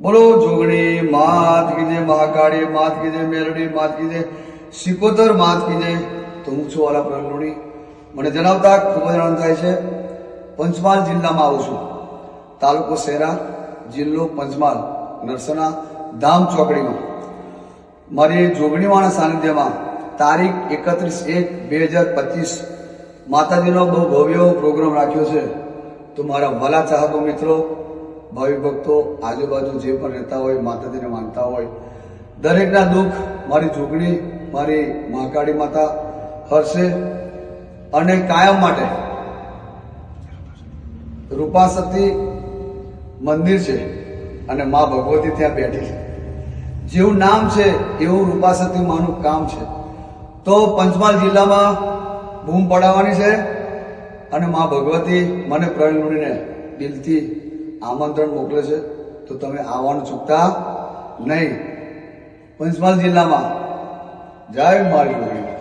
બોલો જોગણી માત કી જય, મહાકાળી માત કી જય, મેલડી માત કી જય, સિકોતર માત કી જય. તો હું છું વાલા પ્રગલોણી. મને જણાવતા ખૂબ જ આનંદ થાય છે. પંચમહાલ જિલ્લામાં આવું છું. તાલુકો શહેરા, જિલ્લો પંચમહાલ, નરસણા ધામ ચોકડીમાં મારી જોગણીવાળા સાનિધ્યમાં તારીખ 31/1/2025 માતાજીનો બહુ ભવ્ય પ્રોગ્રામ રાખ્યો છે. તો મારા વાલા ચાહકો મિત્રો, ભાવિ ભક્તો, આજુબાજુ જે પણ રહેતા હોય, માતાજીને માનતા હોય, દરેકના દુઃખ મારી જોગણી, મારી મહાકાળી માતા હરશે. અને કાયમ માટે રૂપાસતી મંદિર છે અને મા ભગવતી ત્યાં બેઠી છે. જેવું નામ છે એવું રૂપાસતી માનું કામ છે. તો પંચમહાલ જિલ્લામાં બૂમ પડાવવાની છે અને મા ભગવતી મને પ્રણુડીને દિલથી આમંત્રણ મોકલે છે. તો તમે આવવાનું ચૂકતા નહીં. પંચમહાલ જિલ્લામાં જય મારી જોગણી.